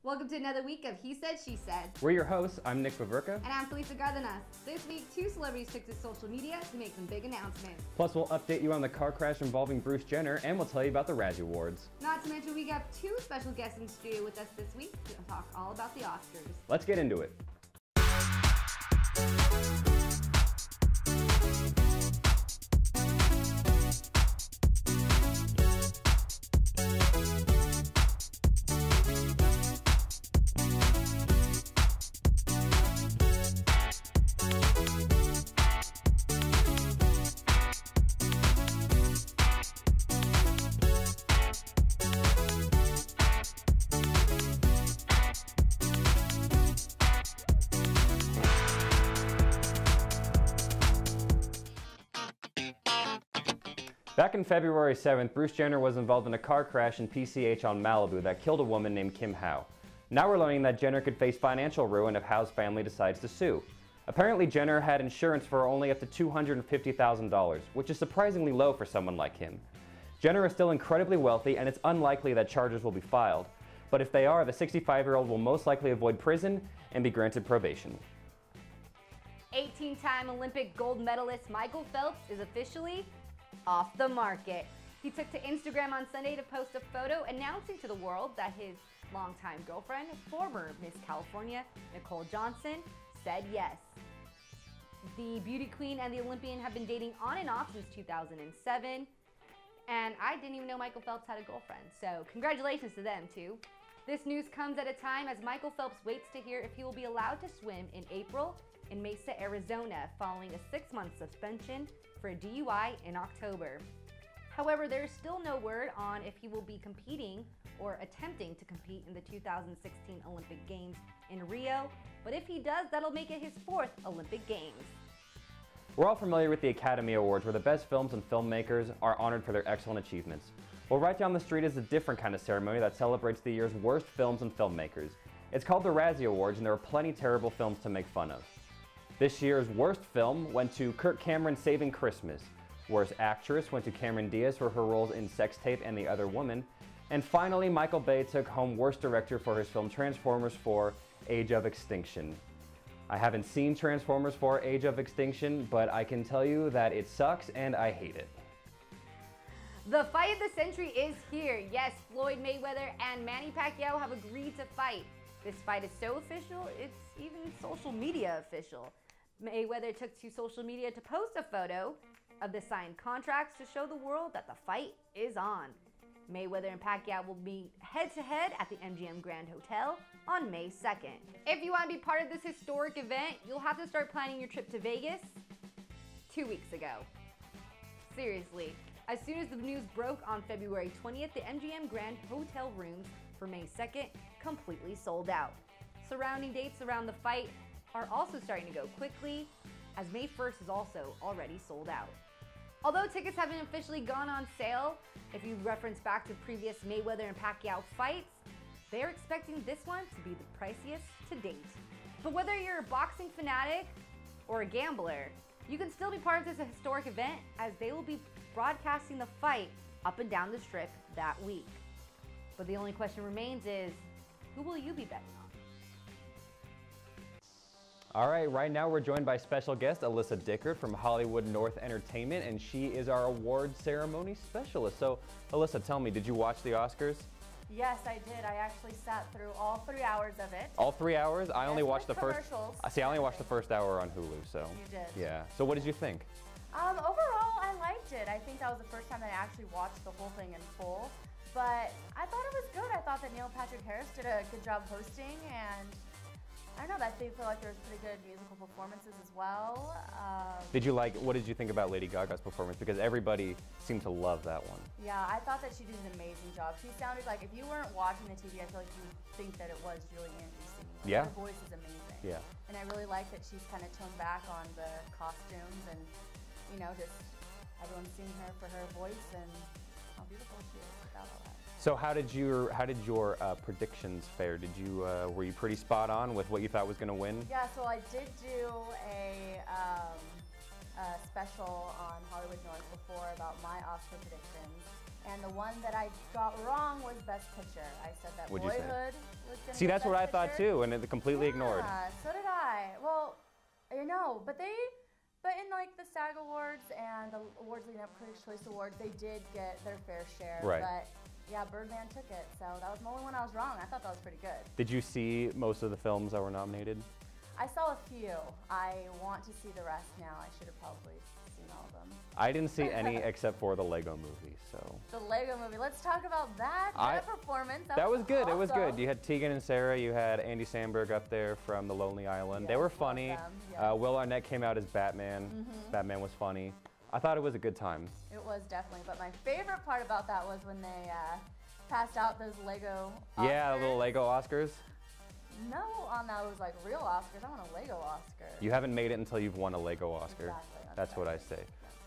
Welcome to another week of He Said, She Said. We're your hosts. I'm Nick VaVerka. And I'm Felisa Cárdenas. This week, two celebrities took to social media to make some big announcements. Plus, we'll update you on the car crash involving Bruce Jenner, and we'll tell you about the Razzie Awards. Not to mention, we have two special guests in the studio with us this week to talk all about the Oscars. Let's get into it. Back in February 7th, Bruce Jenner was involved in a car crash in PCH on Malibu that killed a woman named Kim Howe. Now we're learning that Jenner could face financial ruin if Howe's family decides to sue. Apparently Jenner had insurance for only up to $250,000, which is surprisingly low for someone like him. Jenner is still incredibly wealthy, and it's unlikely that charges will be filed. But if they are, the 65-year-old will most likely avoid prison and be granted probation. 18-time Olympic gold medalist Michael Phelps is officially off the market. He took to Instagram on Sunday to post a photo announcing to the world that his longtime girlfriend, former Miss California, Nicole Johnson, said yes. The beauty queen and the Olympian have been dating on and off since 2007, and I didn't even know Michael Phelps had a girlfriend, so congratulations to them too. This news comes at a time as Michael Phelps waits to hear if he will be allowed to swim in April in Mesa, Arizona, following a 6-month suspension for a DUI in October. However, there is still no word on if he will be competing or attempting to compete in the 2016 Olympic Games in Rio, but if he does, that'll make it his 4th Olympic Games. We're all familiar with the Academy Awards, where the best films and filmmakers are honored for their excellent achievements. Well, right down the street is a different kind of ceremony that celebrates the year's worst films and filmmakers. It's called the Razzie Awards, and there are plenty terrible films to make fun of. This year's worst film went to Kirk Cameron's Saving Christmas. Worst actress went to Cameron Diaz for her roles in Sex Tape and The Other Woman. And finally, Michael Bay took home worst director for his film Transformers 4: Age of Extinction. I haven't seen Transformers 4: Age of Extinction, but I can tell you that it sucks and I hate it. The fight of the century is here. Yes, Floyd Mayweather and Manny Pacquiao have agreed to fight. This fight is so official, it's even social media official. Mayweather took to social media to post a photo of the signed contracts to show the world that the fight is on. Mayweather and Pacquiao will meet head-to-head at the MGM Grand Hotel on May 2nd. If you want to be part of this historic event, you'll have to start planning your trip to Vegas 2 weeks ago. Seriously. As soon as the news broke on February 20th, the MGM Grand Hotel rooms for May 2nd completely sold out. Surrounding dates around the fight are also starting to go quickly, as May 1st is also already sold out. Although tickets haven't officially gone on sale, if you reference back to previous Mayweather and Pacquiao fights, they're expecting this one to be the priciest to date. But whether you're a boxing fanatic or a gambler, you can still be part of this historic event, as they will be broadcasting the fight up and down the strip that week. But the only question remains is, who will you be betting on? All right now we're joined by special guest Allyssa Dickert from Hollywood North Entertainment, and she is our award ceremony specialist. So Allyssa, tell me, did you watch the Oscars? Yes, I did. I actually sat through all 3 hours of it. All 3 hours? I only watched the first. See, I only watched the first hour on Hulu, so. You did. Yeah. So what did you think? Overall, I liked it. I think that was the first time that I actually watched the whole thing in full. But I thought it was good. I thought that Neil Patrick Harris did a good job hosting, and I don't know, I feel like there was pretty good musical performances as well. What did you think about Lady Gaga's performance? Because everybody seemed to love that one. Yeah, I thought that she did an amazing job. She sounded like, if you weren't watching the TV, I feel like you would think that it was Julie Andrews singing. Yeah. Her voice is amazing. Yeah. And I really like that she's kind of toned back on the costumes and, you know, just everyone's seeing her for her voice and how beautiful she is without all that. So how did your predictions fare? Were you pretty spot on with what you thought was going to win? Yeah, so I did do a special on Hollywood North before about my Oscar predictions. And the one that I got wrong was Best Picture. I said that Boyhood was going See, that's what I thought too, and it completely ignored. Yeah, so did I. Well, I know, but in like the SAG Awards and the awards leading up Critics' Choice Awards, they did get their fair share. Right. But yeah, Birdman took it, so that was the only one I was wrong. I thought that was pretty good. Did you see most of the films that were nominated? I saw a few. I want to see the rest now. I should have probably seen all of them. I didn't see any except for the Lego movie, so. The Lego movie. Let's talk about that. That performance. That was good. Awesome. It was good. You had Tegan and Sarah. You had Andy Samberg up there from The Lonely Island. They were funny. Yes. Will Arnett came out as Batman. Batman was funny. I thought it was a good time. It was definitely. But my favorite part about that was when they passed out those Lego Oscars. Yeah, the little Lego Oscars. No, on that was like real Oscars. I want a Lego Oscar. You haven't made it until you've won a Lego Oscar. Exactly. That's what I say.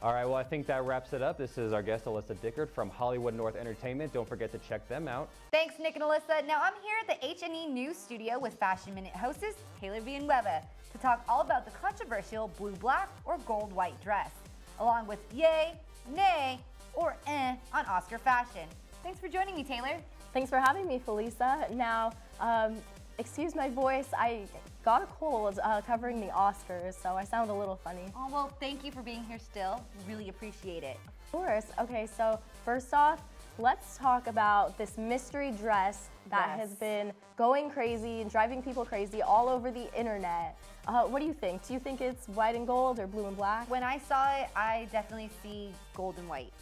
All right, well, I think that wraps it up. This is our guest, Allyssa Dickert from Hollywood North Entertainment. Don't forget to check them out. Thanks, Nick and Alyssa. Now I'm here at the H&E News Studio with Fashion Minute hostess Taylor Villanueva to talk all about the controversial blue-black or gold-white dress, along with yay, nay, or on Oscar fashion. Thanks for joining me, Taylor. Thanks for having me, Felisa. Now, excuse my voice, I got a cold covering the Oscars, so I sound a little funny. Oh, well, thank you for being here still. Really appreciate it. Of course. Okay, so first off, let's talk about this mystery dress that has been going crazy and driving people crazy all over the internet. What do you think? Do you think it's white and gold or blue and black? When I saw it, I definitely see gold and white.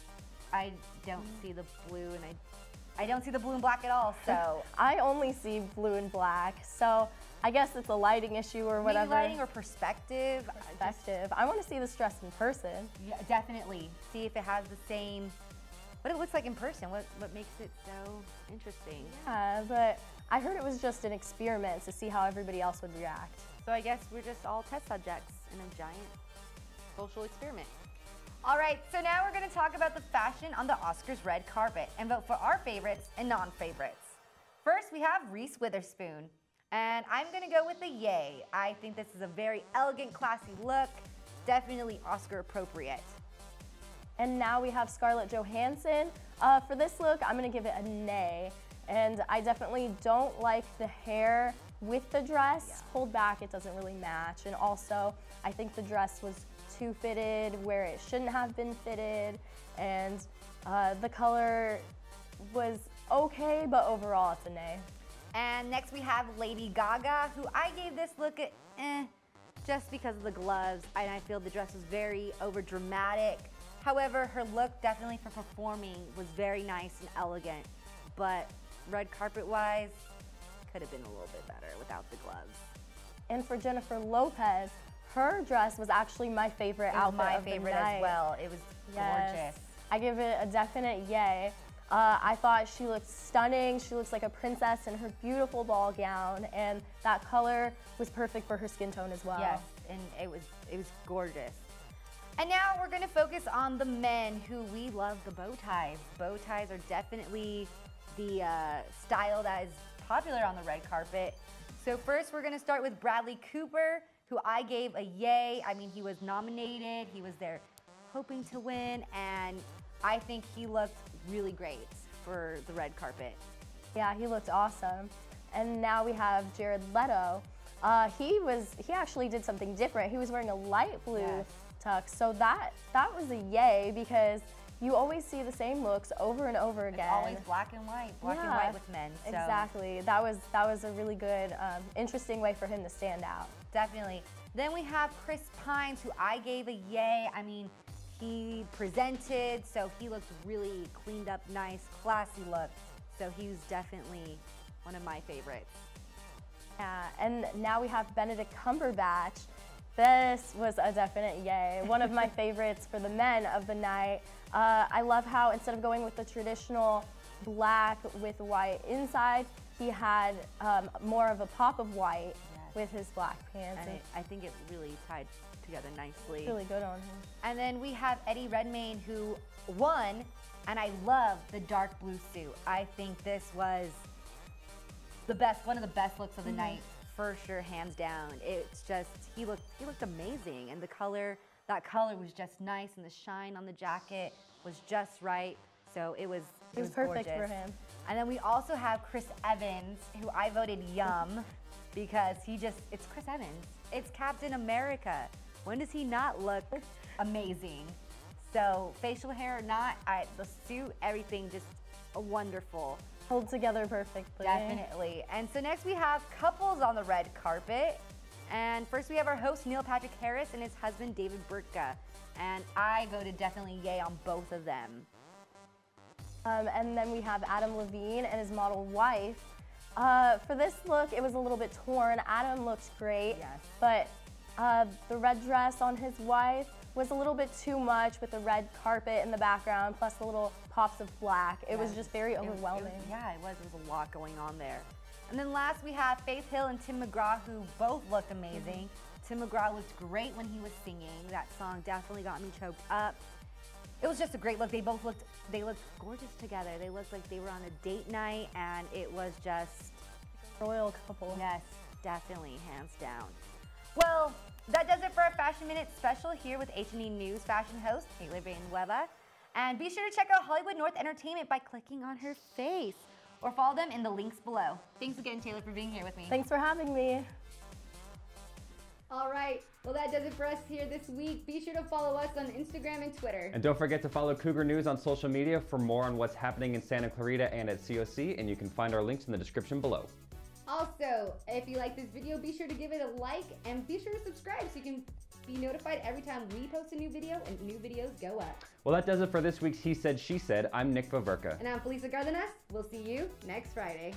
I don't see the blue, and I don't see the blue and black at all, so. I only see blue and black, so I guess it's a lighting issue or whatever. Maybe lighting or perspective. Perspective. I want to see this dress in person. Yeah, definitely. See if it has the same, what it looks like in person. What makes it so interesting. Yeah, but I heard it was just an experiment to see how everybody else would react. So I guess we're just all test subjects in a giant social experiment. All right, so now we're going to talk about the fashion on the Oscars red carpet and vote for our favorites and non-favorites. First, we have Reese Witherspoon, and I'm going to go with the yay. I think this is a very elegant, classy look, definitely Oscar appropriate. And now we have Scarlett Johansson. For this look, I'm going to give it a nay, and I definitely don't like the hair with the dress. Pulled back, it doesn't really match, and also I think the dress was too fitted where it shouldn't have been fitted, and the color was okay, but overall it's a nay. And next we have Lady Gaga, who I gave this look at just because of the gloves, and I feel the dress was very over dramatic. However, her look definitely for performing was very nice and elegant, but red carpet wise, could have been a little bit better without the gloves. And for Jennifer Lopez, her dress was actually my favorite outfit of the night. As well. It was gorgeous. I give it a definite yay. I thought she looked stunning. She looks like a princess in her beautiful ball gown, and that color was perfect for her skin tone as well. Yes, and it was gorgeous. And now we're going to focus on the men who we love the bow ties. Bow ties are definitely the style that is popular on the red carpet. So first we're going to start with Bradley Cooper, who I gave a yay. I mean, he was nominated, he was there hoping to win, and I think he looked really great for the red carpet. Yeah, he looked awesome. And now we have Jared Leto. He actually did something different. He was wearing a light blue tux, so that was a yay, because you always see the same looks over and over again. It's always black and white with men. So. Exactly. That was a really good, interesting way for him to stand out. Definitely. Then we have Chris Pines, who I gave a yay. I mean, he presented, so he looked really cleaned up, nice, classy look. So he was definitely one of my favorites. Yeah, and now we have Benedict Cumberbatch. This was a definite yay. One of my favorites for the men of the night. I love how instead of going with the traditional black with white inside, he had more of a pop of white with his black pants. And I think it really tied together nicely. Really good on him. And then we have Eddie Redmayne, who won, and I love the dark blue suit. I think this was the best, one of the best looks of the night, for sure, hands down. It's just, he looked amazing, and the color, that color was just nice, and the shine on the jacket was just right. So it was perfect gorgeous. for him. And then we also have Chris Evans, who I voted Yum, because it's Chris Evans. It's Captain America. When does he not look amazing? So facial hair or not, the suit, everything just wonderful. Hold together perfectly. Definitely. And so next we have couples on the red carpet. And first we have our host Neil Patrick Harris and his husband David Burtka. And I voted definitely yay on both of them. And then we have Adam Levine and his model wife. For this look, it was a little bit torn. Adam looked great, yes. But the red dress on his wife was a little bit too much with the red carpet in the background, plus the little pops of black. It was just very overwhelming. It was a lot going on there. And then last we have Faith Hill and Tim McGraw, who both looked amazing. Tim McGraw looked great when he was singing. That song definitely got me choked up. It was just a great look. They looked gorgeous together. They looked like they were on a date night, and it was just a royal couple. Yes, definitely, hands down. Well, that does it for our Fashion Minute special here with H&E News fashion host Taylor Villanueva. And be sure to check out Hollywood North Entertainment by clicking on her face, or follow them in the links below. Thanks again, Taylor, for being here with me. Thanks for having me. All right, well that does it for us here this week. Be sure to follow us on Instagram and Twitter. And don't forget to follow Cougar News on social media for more on what's happening in Santa Clarita and at COC, and you can find our links in the description below. Also, if you like this video, be sure to give it a like and be sure to subscribe so you can be notified every time we post a new video and new videos go up. Well, that does it for this week's He Said, She Said. I'm Nick VaVerka. And I'm Felisa Cárdenas. We'll see you next Friday.